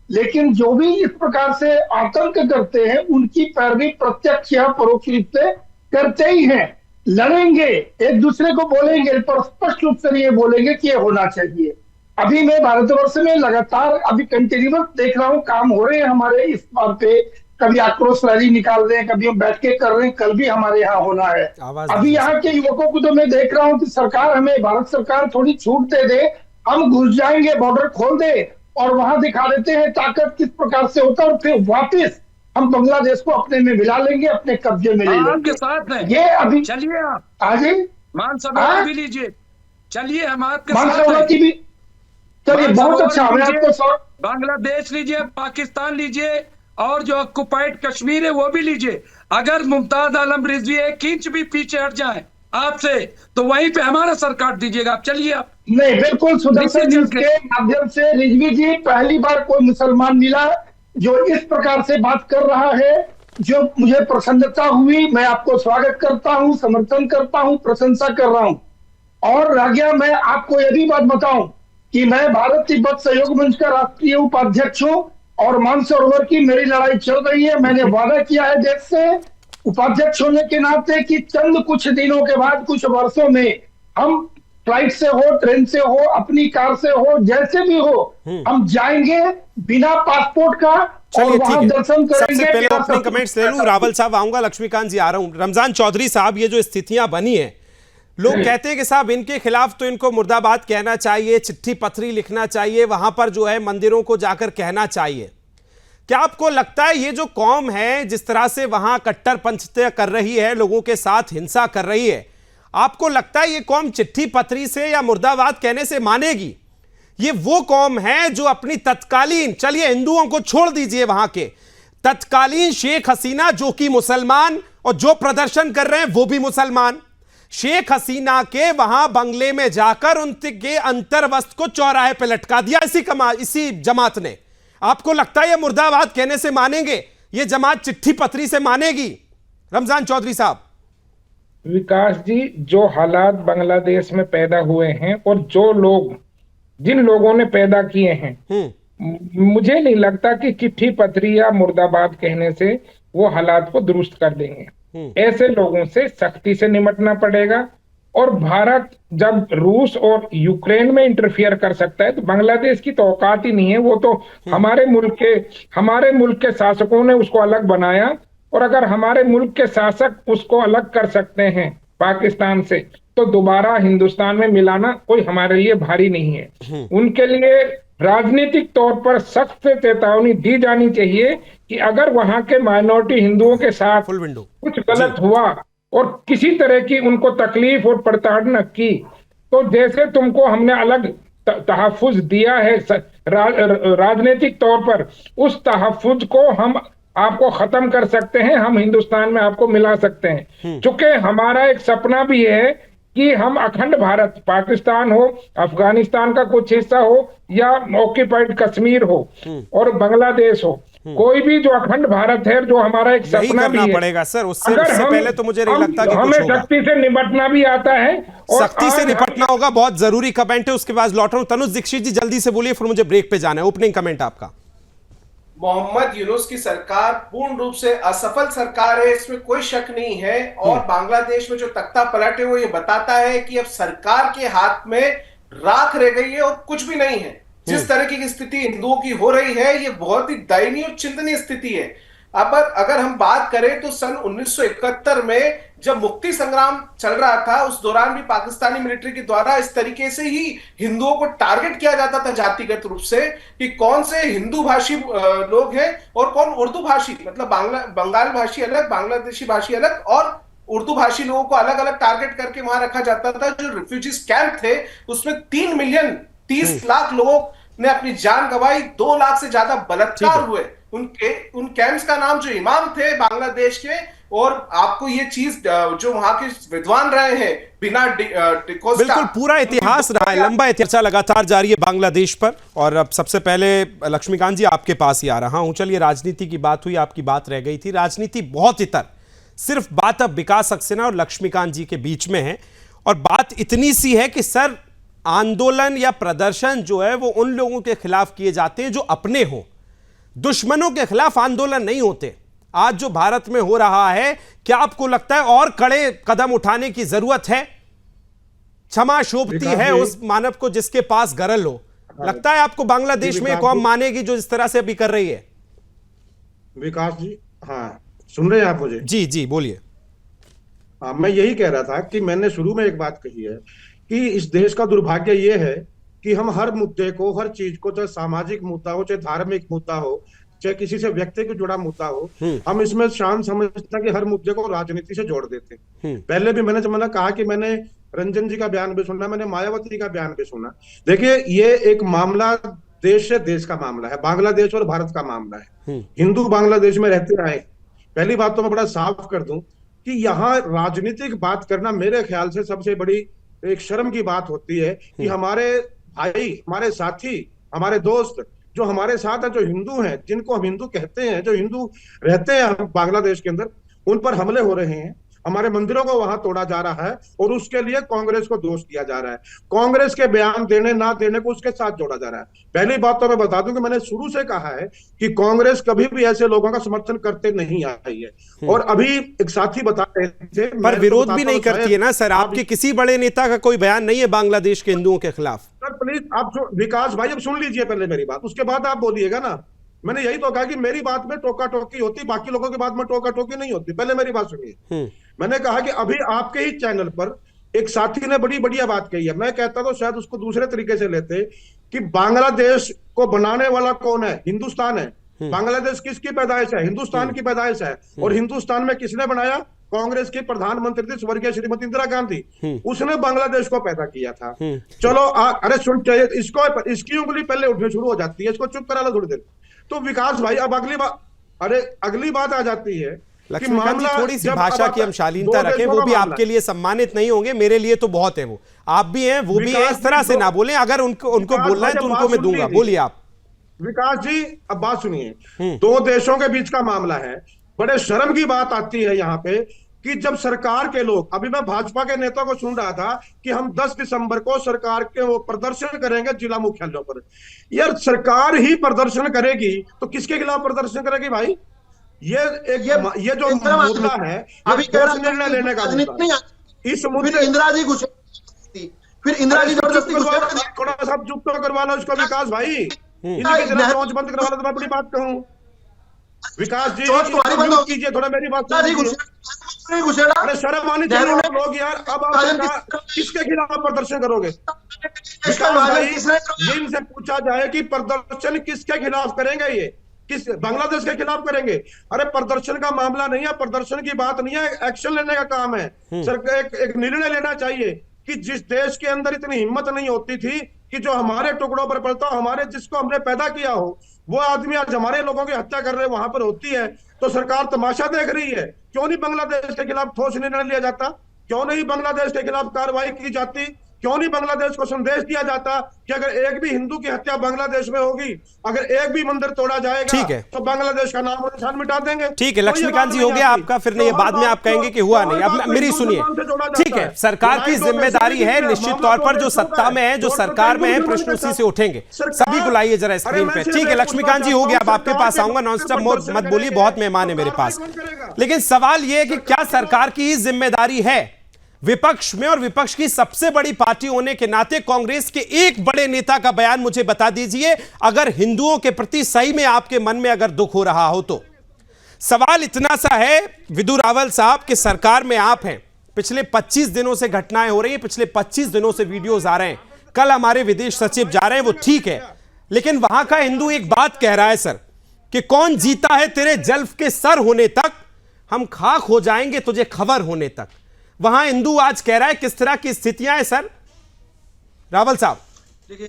लेकिन जो भी इस प्रकार से आतंक करते हैं उनकी पैरवी प्रत्यक्ष या परोक्ष रूप से करते ही हैं। लड़ेंगे, एक दूसरे को बोलेंगे, पर स्पष्ट रूप से ये बोलेंगे कि ये होना चाहिए। अभी मैं भारतवर्ष में लगातार अभी कंटिन्यूअस देख रहा हूँ, काम हो रहे हैं हमारे इस बात पे, कभी आक्रोश रैली निकाल रहे हैं, कभी हम बैठ के कर रहे हैं, कल भी हमारे यहाँ होना है। अभी यहाँ के युवकों को तो मैं देख रहा हूँ कि सरकार, हमें भारत सरकार थोड़ी छूट दे दे, हम घुस जाएंगे, बॉर्डर खोल दे और वहां दिखा देते हैं ताकत किस प्रकार से होता है, और फिर वापिस हम बांग्लादेश को अपने में मिला लेंगे, अपने कब्जे में ले लेंगे। साथ में ये अभी चलिए, आप आगे मान सभा भी लीजिए, चलिए हम आपके मान सभा की भी, चलिए बहुत अच्छा। मैं आपको बांग्लादेश लीजिए, पाकिस्तान लीजिए, और जो ऑक्युपाइड कश्मीर है वो भी लीजिए। अगर मुमताज आलम रिजवी 1 इंच भी पीछे हट जाए आपसे, तो वहीं पे हमारा सर काट दीजिएगा। आप चलिए, आप नहीं, बिल्कुल सुदर्शन जी के माध्यम से रिजवी जी, पहली बार कोई मुसलमान मिला जो इस प्रकार से बात कर रहा है, जो मुझे प्रसन्नता हुई। मैं आपको स्वागत करता हूं, समर्थन करता हूं, प्रशंसा कर रहा हूं। और रह गया, मैं आपको यह भी बात बताऊं कि मैं भारत तिब्बत सहयोग मंच का राष्ट्रीय उपाध्यक्ष हूं, और मानसरोवर की मेरी लड़ाई चल रही है। मैंने वादा किया है देश से उपाध्यक्ष होने के नाते कि चंद कुछ दिनों के बाद, कुछ वर्षों में, हम फ्लाइट से हो, ट्रेन से हो, अपनी कार से हो, जैसे भी हो, हम जाएंगे बिना पासपोर्ट का, और वहां दर्शन करेंगे। सबसे पहले अपने कमेंट्स ले लूं, रावल साहब आऊंगा, लक्ष्मीकांत जी आ रहा हूं। रमजान चौधरी साहब, ये जो स्थितियां बनी है, लोग कहते हैं कि साहब इनके खिलाफ तो इनको मुर्दाबाद कहना चाहिए, चिट्ठी पत्री लिखना चाहिए, वहां पर जो है मंदिरों को जाकर कहना चाहिए। क्या आपको लगता है ये जो कौम है जिस तरह से वहां कट्टरपंथी कर रही है, लोगों के साथ हिंसा कर रही है, आपको लगता है ये कौम चिट्ठी पत्री से या मुर्दाबाद कहने से मानेगी? ये वो कौम है जो अपनी तत्कालीन, चलिए हिंदुओं को छोड़ दीजिए, वहां के तत्कालीन शेख हसीना जो कि मुसलमान और जो प्रदर्शन कर रहे हैं वो भी मुसलमान, शेख हसीना के वहां बंगले में जाकर उनके अंतर्वस्त्र को चौराहे पे लटका दिया इसी जमात ने। आपको लगता है ये मुर्दाबाद कहने से मानेंगे? ये जमात चिट्ठी पत्री से मानेगी? रमजान चौधरी साहब। विकास जी, जो हालात बांग्लादेश में पैदा हुए हैं और जो लोग, जिन लोगों ने पैदा किए हैं, मुझे नहीं लगता कि चिट्ठी पत्री या मुर्दाबाद कहने से वो हालात को दुरुस्त कर देंगे। ऐसे लोगों से सख्ती से निपटना पड़ेगा। और भारत जब रूस और यूक्रेन में इंटरफियर कर सकता है तो बांग्लादेश की तो औकात ही नहीं है। वो तो हमारे मुल्क के शासकों ने उसको अलग बनाया, और अगर हमारे मुल्क के शासक उसको अलग कर सकते हैं पाकिस्तान से, तो दोबारा हिंदुस्तान में मिलाना कोई हमारे लिए भारी नहीं है। उनके लिए राजनीतिक तौर पर सख्त चेतावनी दी जानी चाहिए कि अगर वहां के माइनॉरिटी हिंदुओं के साथ कुछ गलत हुआ और किसी तरह की उनको तकलीफ और प्रताड़ना की, तो जैसे तुमको हमने अलग तहफ्फुज दिया है राजनीतिक तौर पर, उस तहफ्फुज को हम आपको खत्म कर सकते हैं, हम हिंदुस्तान में आपको मिला सकते हैं। चूंकि हमारा एक सपना भी है कि हम अखंड भारत, पाकिस्तान हो, अफगानिस्तान का कुछ हिस्सा हो या ऑक्यूपाइड कश्मीर हो और बांग्लादेश हो, कोई भी जो अखंड भारत है, जो हमारा एक सपना भी है, पड़ेगा सर। उससे पहले तो मुझे नहीं लगता कि हमें सख्ती से निपटना भी आता है और सख्ती से निपटना होगा। बहुत जरूरी कमेंट है, उसके बाद लौट रहा हूं। तनुज दीक्षित जी जल्दी से बोलिए, फिर मुझे ब्रेक पे जाना है। ओपनिंग कमेंट आपका। मोहम्मद यूनुस की सरकार पूर्ण रूप से असफल सरकार है, इसमें कोई शक नहीं है। और बांग्लादेश में जो तख्ता पलट है वो ये बताता है कि अब सरकार के हाथ में राख रह गई है और कुछ भी नहीं है। जिस तरह की स्थिति हिंदुओं की हो रही है, ये बहुत ही दयनीय और चिंतनीय स्थिति है। अब अगर हम बात करें तो सन 1971 में जब मुक्ति संग्राम चल रहा था, उस दौरान भी पाकिस्तानी मिलिट्री के द्वारा इस तरीके से ही हिंदुओं को टारगेट किया जाता था जातिगत रूप से, कि कौन से हिंदू भाषी लोग हैं और कौन उर्दू भाषी, मतलब बंगाल भाषी अलग, बांग्लादेशी भाषी अलग और उर्दू भाषी लोगों को अलग अलग टारगेट करके वहां रखा जाता था। जो रिफ्यूजीज कैंप थे उसमें 3 मिलियन 30 लाख लोगों ने अपनी जान गंवाई, 2 लाख से ज्यादा बलात्कार हुए। उन कैंप्स का नाम जो इमाम थे बांग्लादेश के, और आपको ये चीज जो वहां के विद्वान रहे हैं बिना बिल्कुल पूरा इतिहास रहा है, लंबा चर्चा लगातार जारी है बांग्लादेश पर। और अब सबसे पहले लक्ष्मीकांत जी आपके पास ही आ रहा हूं। चलिए, राजनीति की बात हुई, आपकी बात रह गई थी। राजनीति बहुत इतर, सिर्फ बात अब विकास सक्सेना और लक्ष्मीकांत जी के बीच में है। और बात इतनी सी है कि सर, आंदोलन या प्रदर्शन जो है वो उन लोगों के खिलाफ किए जाते हैं जो अपने हों, दुश्मनों के खिलाफ आंदोलन नहीं होते। आज जो भारत में हो रहा है, क्या आपको लगता है और कड़े कदम उठाने की जरूरत है? क्षमा शोभती है उस मानव को जिसके पास गरल हो। लगता है आपको बांग्लादेश में कौम मानेगी जो इस तरह से अभी कर रही है? विकास जी, हाँ, सुन रहे हैं आप मुझे? जी जी बोलिए। हाँ, मैं यही कह रहा था कि मैंने शुरू में एक बात कही है कि इस देश का दुर्भाग्य ये है कि हम हर मुद्दे को, हर चीज को, चाहे सामाजिक मुद्दा हो, चाहे धार्मिक मुद्दा हो, चाहे किसी से व्यक्ति को जुड़ा मुद्दा हो, हम इसमें शान समझते हैं कि हर मुद्दे को राजनीति से जोड़ देते हैं। पहले भी मैंने कहा कि मैंने रंजन जी का बयान भी सुना, मैंने मायावती का बयान भी सुना। देखिए, ये एक मामला देश से देश का मामला है, बांग्लादेश और भारत का मामला है। हिंदू बांग्लादेश में रहते आए। पहली बात तो मैं बड़ा साफ कर दूं कि यहाँ राजनीतिक बात करना मेरे ख्याल से सबसे बड़ी एक शर्म की बात होती है कि हमारे भाई, हमारे साथी, हमारे दोस्त जो हमारे साथ है, जो हिंदू हैं, जिनको हम हिंदू कहते हैं, जो हिंदू रहते हैं बांग्लादेश के अंदर, उन पर हमले हो रहे हैं, हमारे मंदिरों को वहां तोड़ा जा रहा है और उसके लिए कांग्रेस को दोष दिया जा रहा है। कांग्रेस के बयान देने ना देने को उसके साथ जोड़ा जा रहा है। पहली बात तो मैं बता दूं कि मैंने शुरू से कहा है कि कांग्रेस कभी भी ऐसे लोगों का समर्थन करते नहीं आई है। और अभी एक साथी बता रहे थे, पर विरोध भी नहीं करती है ना सर, आपके किसी बड़े नेता का कोई बयान नहीं है बांग्लादेश के हिंदुओं के खिलाफ? सर प्लीज आप जो विकास भाई, अब सुन लीजिए पहले मेरी बात, उसके बाद आप बोलिएगा ना। मैंने यही तो कहा कि मेरी बात में टोका टोकी होती, बाकी लोगों की बात में टोका टोकी नहीं होती। पहले मेरी बात सुनिए। मैंने कहा कि अभी आपके ही चैनल पर एक साथी ने बड़ी बढ़िया बात कही है। मैं कहता तो शायद उसको दूसरे तरीके से लेते कि बांग्लादेश को बनाने वाला कौन है? हिंदुस्तान है। बांग्लादेश किसकी पैदाइश है? हिंदुस्तान की पैदाइश है। और हिंदुस्तान में किसने बनाया? कांग्रेस की प्रधानमंत्री थी स्वर्गीय श्रीमती इंदिरा गांधी, उसने बांग्लादेश को पैदा किया था। चलो अरे सुन, चाहिए इसको, इसकी उंगली पहले उठनी शुरू हो जाती है, इसको चुप करा लो थोड़ी देर। तो विकास भाई अब अगली बात आ जाती है कि लक्ष्मीकांत जी थोड़ी सी भाषा की हम शालीनता रखें, वो भी आपके लिए सम्मानित नहीं होंगे, मेरे लिए तो बहुत है। वो आप भी हैं, वो भी हैं, इस तरह से ना बोलें। अगर उनको बोलना है तो उनको मैं दूंगा। बोलिए आप। विकास जी अब बात सुनिए, दो देशों के बीच का मामला है। बड़े शर्म की बात आती है यहाँ पे कि जब सरकार के लोग, अभी मैं भाजपा के नेता को सुन रहा था कि हम 10 दिसंबर को सरकार के वो प्रदर्शन करेंगे जिला मुख्यालयों पर। यार सरकार ही प्रदर्शन करेगी तो किसके खिलाफ प्रदर्शन करेगी भाई? ये जो मुद्दा है, अभी निर्णय लेने का मुद्दा, इस मुद्दे इंदिरा जी घुसे, फिर इंदिरा जी थोड़ा सा चुप तो करवा लो इसको विकास भाई, इनकी चौंच बंद करवा लो तो मैं बड़ी बात कहूँ। विकास जी कीजिए थोड़ा, मेरी बात अरे शर्म आनी चाहिए आप लोग यार। अब आप किसके खिलाफ प्रदर्शन करोगे? ये इनसे पूछा जाए कि प्रदर्शन किसके खिलाफ करेंगे? ये किस बांग्लादेश के खिलाफ करेंगे? अरे प्रदर्शन का मामला नहीं है, प्रदर्शन की बात नहीं है, एक्शन लेने का काम है। सरकार एक निर्णय लेना चाहिए कि जिस देश के अंदर इतनी हिम्मत नहीं होती थी कि जो हमारे टुकड़ों पर पड़ता हो, हमारे जिसको हमने पैदा किया हो, वो आदमी आज हमारे लोगों की हत्या कर रहे, वहां पर होती है तो सरकार तमाशा देख रही है। क्यों नहीं बांग्लादेश के खिलाफ ठोस निर्णय लिया जाता? क्यों नहीं बांग्लादेश के खिलाफ कार्रवाई की जाती? क्यों नहीं बांग्लादेश को संदेश दिया जाता कि अगर एक भी हिंदू की हत्या बांग्लादेश में होगी, अगर एक भी मंदिर तोड़ा जाएगा, तो बांग्लादेश का नाम और निशान मिटा देंगे। ठीक है लक्ष्मीकांत जी, हो गया आपका। फिर नहीं, बाद में आप कहेंगे कि हुआ नहीं। अब मेरी सुनिए, ठीक है, सरकार की जिम्मेदारी है निश्चित तौर पर, जो सत्ता में है, जो सरकार में है, प्रश्न उसी से उठेंगे। सभी को लाइए जरा स्क्रीन पे। ठीक है लक्ष्मीकांत जी, हो गया। अब आपके पास आऊंगा, नॉन स्टॉप मत बोलिए, बहुत मेहमान है मेरे पास। लेकिन सवाल यह है कि क्या सरकार की ही जिम्मेदारी है विपक्ष में, और विपक्ष की सबसे बड़ी पार्टी होने के नाते कांग्रेस के एक बड़े नेता का बयान मुझे बता दीजिए, अगर हिंदुओं के प्रति सही में आपके मन में अगर दुख हो रहा हो तो। सवाल इतना सा है विदु रावल साहब कि सरकार में आप हैं, पिछले 25 दिनों से घटनाएं हो रही हैं, पिछले 25 दिनों से वीडियोज आ रहे हैं, कल हमारे विदेश सचिव जा रहे हैं, वो ठीक है, लेकिन वहां का हिंदू एक बात कह रहा है सर कि कौन जीता है तेरे जल्फ के सर होने तक, हम खाक हो जाएंगे तुझे खबर होने तक। वहां हिंदू आज कह रहा है। किस तरह की स्थितियां हैं सर रावल साहब? देखिए,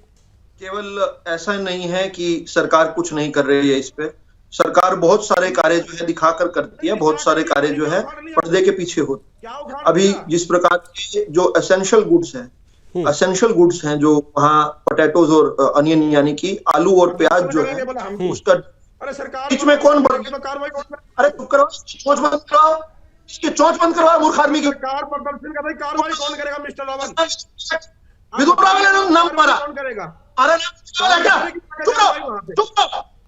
केवल ऐसा नहीं है कि सरकार कुछ नहीं कर रही है, इस पे सरकार बहुत सारे कार्य जो है दिखाकर करती है, बहुत सारे कार्य जो है पर्दे के पीछे होते हैं। अभी जिस प्रकार के जो एसेंशियल गुड्स हैं जो वहाँ पोटैटोज और अनियन यानी कि आलू और प्याज जो है उसका बीच में कौन अरे चुप करो, चोंच बंद करो, इसकी चोंच बंद करवाओ मूर्ख आदमी की। कार्रवाई कौन करेगा मिस्टर रावल? विदुर रावल ने नाम मारा, कौन करेगा? अरे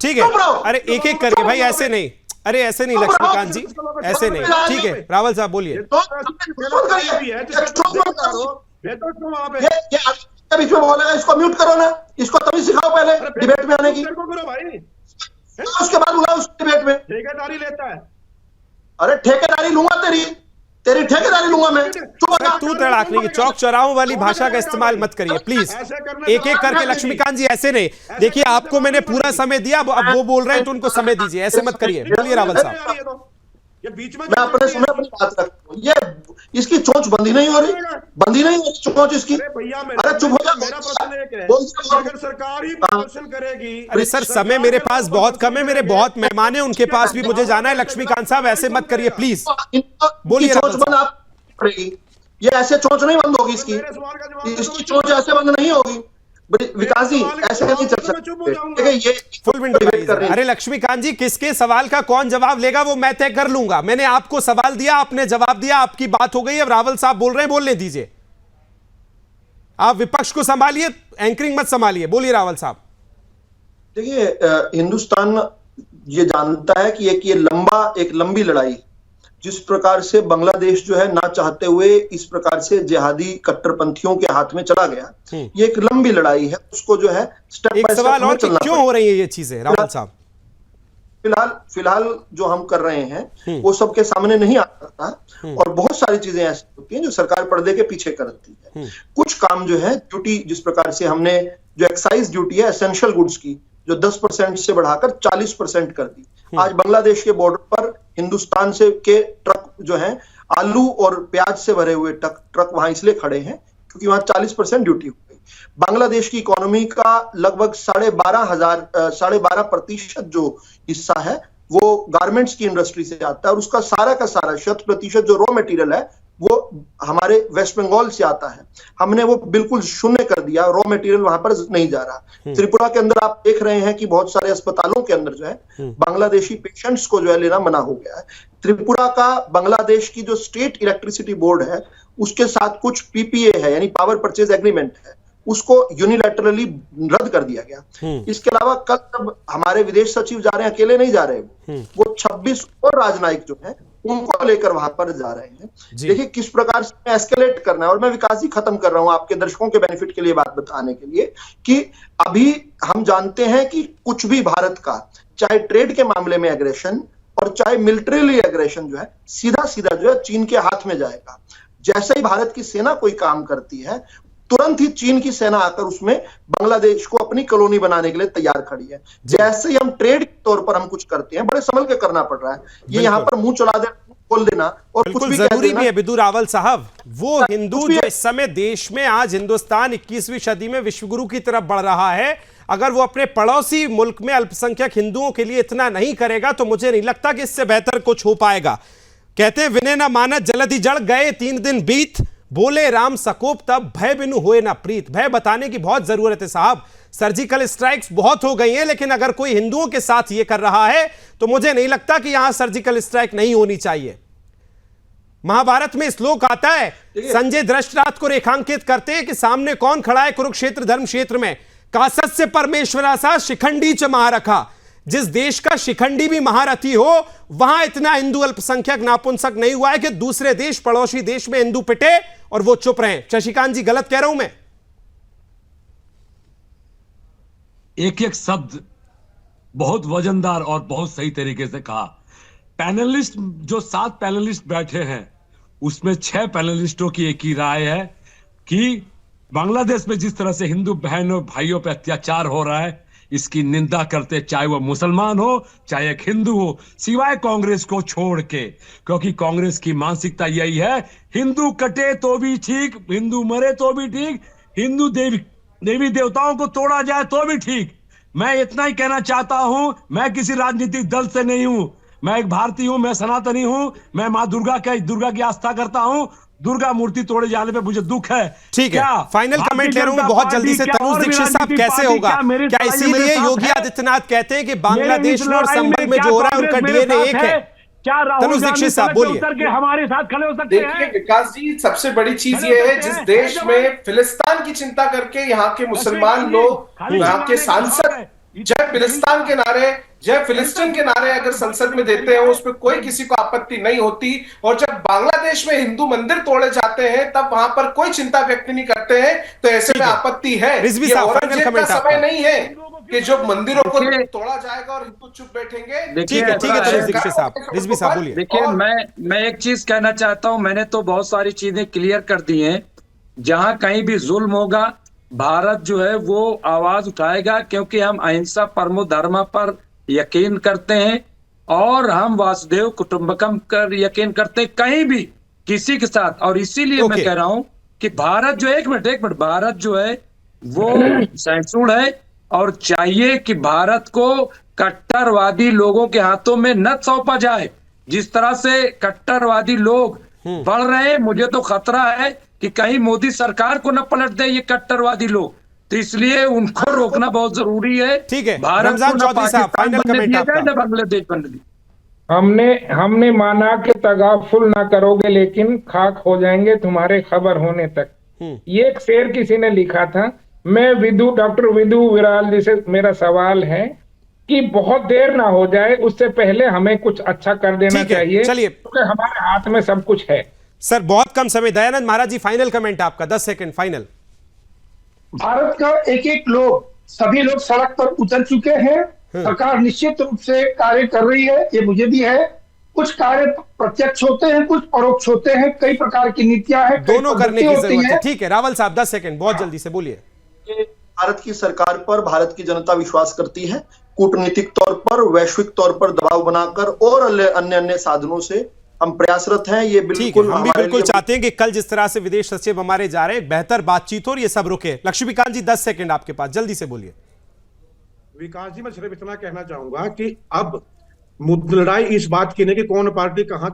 ठीक है, अरे एक एक करके भाई, ऐसे नहीं, अरे ऐसे नहीं लक्ष्मीकांत जी, ऐसे नहीं। ठीक है रावल साहब बोलिए। बीच में बोलेगा, इसको म्यूट करो ना, इसको तभी सिखाओ पहले डिबेट में आने की, उसके बाद बुलाओ उस डिबेट में। ठेकेदारी लेता है। अरे ठेकेदारी लूंगा, तेरी ठेकेदारी लूंगा मैं। तू तड़ाकने की चौक चौराहों वाली भाषा का इस्तेमाल मत करिए प्लीज, एक एक करके। लक्ष्मीकांत जी ऐसे नहीं, देखिए आपको मैंने पूरा समय दिया, अब वो बोल रहे हैं तो उनको समय दीजिए, ऐसे मत करिए। बोलिए रावल साहब। मैं अपने समय अपनी बात रखता हूँ, ये इसकी चोंच बंदी नहीं हो रही, बंदी नहीं हो रही चोंच इसकी। अरे चुप हो जा। मेरा प्रश्न एक है, अगर सरकार ही प्रदर्शन करेगी। अरे सर समय मेरे पास बहुत कम है, मेरे बहुत मेहमान हैं, उनके पास भी मुझे जाना है। लक्ष्मीकांत साहब ऐसे मत करिए प्लीज, बोलिए। चोंच बंद आप पड़ेगी, ये ऐसे चोंच नहीं बंद होगी, इसकी चोंच ऐसे बंद नहीं होगी। विकास जी ऐसे नहीं चल सकते, ये फुल विंडो। अरे लक्ष्मीकांत जी, किसके सवाल का कौन जवाब लेगा वो मैं तय कर लूंगा। मैंने आपको सवाल दिया, आपने जवाब दिया, आपकी बात हो गई। अब रावल साहब बोल रहे हैं, बोलने दीजिए। आप विपक्ष को संभालिए, एंकरिंग मत संभालिए। बोलिए रावल साहब। देखिए, हिंदुस्तान ये जानता है कि एक लंबी लड़ाई, जिस प्रकार से बांग्लादेश जो है ना चाहते हुए इस प्रकार से जिहादी कट्टरपंथियों के हाथ में चला गया, ये एक लंबी लड़ाई है, उसको जो है स्टेप बाय स्टेप सवाल और क्यों हो रही है ये चीजें रावल साहब? फिलहाल जो हम कर रहे हैं वो सबके सामने नहीं आ सकता, और बहुत सारी चीजें ऐसी होती हैं जो सरकार पर्दे के पीछे करती है। कुछ काम जो है ड्यूटी, जिस प्रकार से हमने जो एक्साइज ड्यूटी है एसेंशियल गुड्स की, जो 10% से बढ़ाकर 40% कर दी। आज बांग्लादेश के बॉर्डर पर हिंदुस्तान से के ट्रक जो हैं आलू और प्याज से भरे हुए ट्रक वहां इसलिए खड़े हैं क्योंकि वहां 40% ड्यूटी हो गई। बांग्लादेश की इकोनॉमी का लगभग 12.5% जो हिस्सा है वो गारमेंट्स की इंडस्ट्री से आता है और उसका सारा का सारा 100% जो रॉ मटेरियल है वो हमारे वेस्ट बंगाल से आता है। हमने वो बिल्कुल शून्य कर दिया, रॉ मटेरियल वहां पर नहीं जा रहा। त्रिपुरा के अंदर आप देख रहे हैं कि बहुत सारे अस्पतालों के अंदर जो है बांग्लादेशी पेशेंट्स को जो है लेना मना हो गया है। त्रिपुरा का बांग्लादेश की जो स्टेट इलेक्ट्रिसिटी बोर्ड है उसके साथ कुछ पीपीए है यानी पावर परचेज एग्रीमेंट है, उसको यूनिलैटरली रद्द कर दिया गया। इसके अलावा कल जब हमारे विदेश सचिव जा रहे हैं, अकेले नहीं जा रहे, वो 26 और राजनयिक जो हैं उनको लेकर वहां पर जा रहे हैं। देखिए किस प्रकार से एस्केलेट करना है। और मैं विकास जी खत्म कर रहा हूं आपके दर्शकों के बेनिफिट के लिए बात बताने के लिए कि अभी हम जानते हैं कि कुछ भी भारत का चाहे ट्रेड के मामले में एग्रेशन और चाहे मिलिट्रीली एग्रेशन जो है सीधा सीधा जो है चीन के हाथ में जाएगा। जैसे ही भारत की सेना कोई काम करती है तुरंत ही चीन की सेना आकर उसमें बांग्लादेश को अपनी कॉलोनी बनाने के लिए तैयार खड़ी है। जैसे ही हम ट्रेड के तौर पर हम कुछ करते हैं बड़े संभल के करना पड़ रहा है। ये यहाँ पर मुंह चला दे खोल देना और कुछ भी जरूरी भी है। बिदु रावल साहब, वो हिंदू जो इस समय देश में आज हिंदुस्तान 21वीं सदी में विश्वगुरु की तरफ बढ़ रहा है, अगर वो अपने पड़ोसी मुल्क में अल्पसंख्यक हिंदुओं के लिए इतना नहीं करेगा तो मुझे नहीं लगता कि इससे बेहतर कुछ हो पाएगा। कहते हैं विनय न मानत जलधि जड़ गए 3 दिन बीत, बोले राम सकोप तब भय बिनु हुए ना प्रीत। भय बताने की बहुत जरूरत है साहब। सर्जिकल स्ट्राइक्स बहुत हो गई हैं, लेकिन अगर कोई हिंदुओं के साथ ये कर रहा है तो मुझे नहीं लगता कि यहां सर्जिकल स्ट्राइक नहीं होनी चाहिए। महाभारत में श्लोक आता है, संजय धृतराष्ट्र को रेखांकित करते हैं कि सामने कौन खड़ा है कुरुक्षेत्र धर्म क्षेत्र में, कासत से परमेश्वरा सा शिखंडी च महारखा। जिस देश का शिखंडी भी महारथी हो वहां इतना हिंदू अल्पसंख्यक नापुंसक नहीं हुआ है कि दूसरे देश पड़ोसी देश में हिंदू पिटे और वो चुप रहे। शशिकांत जी गलत कह रहा हूं मैं? एक एक शब्द बहुत वजनदार और बहुत सही तरीके से कहा। पैनलिस्ट जो 7 पैनलिस्ट बैठे हैं उसमें 6 पैनलिस्टों की एक ही राय है कि बांग्लादेश में जिस तरह से हिंदू बहनों भाइयों पर अत्याचार हो रहा है इसकी निंदा करते, चाहे वो मुसलमान हो चाहे एक हिंदू हो, सिवाय कांग्रेस को छोड़ के, क्योंकि कांग्रेस की मानसिकता यही है हिंदू कटे तो भी ठीक, हिंदू मरे तो भी ठीक, हिंदू देवी देवताओं को तोड़ा जाए तो भी ठीक। मैं इतना ही कहना चाहता हूं, मैं किसी राजनीतिक दल से नहीं हूं, मैं एक भारतीय हूं, मैं सनातनी हूं, मैं मां दुर्गा की आस्था करता हूं। दुर्गा मूर्ति तोड़े जाने पे मुझे दुख है। ठीक है, फाइनल कमेंट ले रहा हूं बहुत जल्दी से। तनुज दीक्षित साहब कैसे होगा? क्या इसीलिए योगी आदित्यनाथ कहते हैं कि बांग्लादेश में और संबल में जो हो रहा है उनका डीएनए एक है? क्या तनुज दीक्षित साहब बोलिए। हमारे साथ खड़े हो सकते हैं? देखिए विकास जी, सबसे बड़ी चीज ये है जिस देश में फिलिस्तीन की चिंता करके यहाँ के मुसलमान लोग, यहाँ के सांसद जय फिलिस्तीन के नारे, जय फिलिस्तीन के नारे अगर संसद में देते हैं उस पर कोई किसी को आपत्ति नहीं होती, और जब बांग्लादेश में हिंदू मंदिर तोड़े जाते हैं तब वहां पर कोई चिंता व्यक्त नहीं करते हैं, तो ऐसे में आपत्ति है। ये औरंगजेब का समय नहीं है कि जो मंदिरों को तोड़ा जाएगा और हिंदू चुप बैठेंगे। ठीक है दीक्षित साहब, रिजवी साहब बोलिए। देखिए मैं एक चीज कहना चाहता हूं, मैंने तो बहुत सारी चीजें क्लियर कर दी हैं। जहां कहीं भी जुल्म होगा भारत जो है वो आवाज उठाएगा, क्योंकि हम अहिंसा परमो धर्म पर यकीन करते हैं और हम वासुदेव कुटुंबकम कर यकीन करते हैं कहीं भी किसी के साथ। और इसीलिए मैं कह रहा हूं कि भारत जो एक मिनट भारत जो है वो सहिष्णु है और चाहिए कि भारत को कट्टरवादी लोगों के हाथों में न सौंपा जाए। जिस तरह से कट्टरवादी लोग बढ़ रहे हैं, मुझे तो खतरा है कि कहीं मोदी सरकार को न पलट दे ये कट्टरवादी लोग, तो इसलिए उनको रोकना बहुत जरूरी है। ठीक है, भारत को बांग्लादेश बनने दी। हमने माना कि तगाफुल ना करोगे लेकिन खाक हो जाएंगे तुम्हारे खबर होने तक। ये एक शेर किसी ने लिखा था। मैं डॉक्टर विदु विराल जी से मेरा सवाल है कि बहुत देर ना हो जाए, उससे पहले हमें कुछ अच्छा कर देना चाहिए, क्योंकि हमारे हाथ में सब कुछ है। सर बहुत कम समय, दयानंद महाराज जी फाइनल कमेंट आपका, 10 सेकंड फाइनल। भारत का एक लोग, सभी लोग सड़क पर उतर चुके हैं। सरकार निश्चित रूप से कार्य कर रही है, ये मुझे भी है। कुछ कार्य प्रत्यक्ष होते हैं, कुछ परोक्ष होते हैं, कई प्रकार की नीतियां हैं, दोनों करने की जरूरत है। ठीक है रावल साहब 10 सेकंड बहुत जल्दी से बोलिए। भारत की सरकार पर भारत की जनता विश्वास करती है। कूटनीतिक तौर पर, वैश्विक तौर पर दबाव बनाकर और अन्य अन्य साधनों से हम प्रयासरत हैं। ये बिल्कुल हम भी बिल्कुल चाहते हैं कि कल जिस तरह से विदेश सचिव हमारे जा रहे हैं, बेहतर बातचीत हो और ये सब रुके। लक्ष्मीकांत जी 10 सेकंड आपके पास, जल्दी से बोलिए। विकास जी, मैं सिर्फ इतना कहना चाहूंगा कि अब लड़ाई इस बात की नहीं कि कौन पार्टी कहां,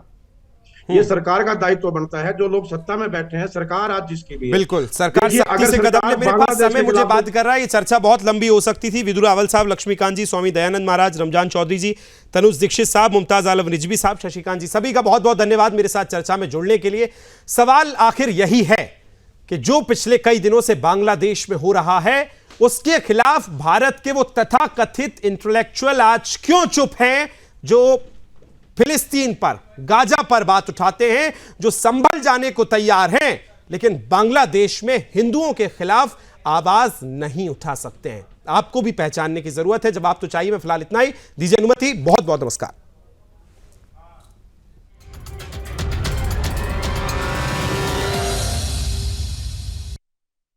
ये सरकार का दायित्व बनता है। जो लोग सत्ता में बैठे हैं, सरकार आज जिसकी भी है, बिल्कुल सरकार सख्ती से कदम ले। मेरे पास समय मुझे बात कर रहा है, ये चर्चा बहुत लंबी हो सकती थी। विदुर अव्वल साहब, लक्ष्मीकांत जी, स्वामी दयानंद महाराज, रमजान चौधरी जी, तनुज दीक्षित साहब, मुमताज आलम रिजवी साहब, शशिकांत जी, सभी का बहुत बहुत धन्यवाद मेरे साथ चर्चा में जुड़ने के लिए। सवाल आखिर यही है कि जो पिछले कई दिनों से बांग्लादेश में हो रहा है, उसके खिलाफ भारत के वो तथाकथित इंटेलेक्चुअल आज क्यों चुप हैं, जो फिलिस्तीन पर, गाजा पर बात उठाते हैं, जो संभल जाने को तैयार हैं, लेकिन बांग्लादेश में हिंदुओं के खिलाफ आवाज नहीं उठा सकते हैं। आपको भी पहचानने की जरूरत है। जवाब तो चाहिए। मैं फिलहाल इतना ही, दीजिए अनुमति। बहुत बहुत नमस्कार।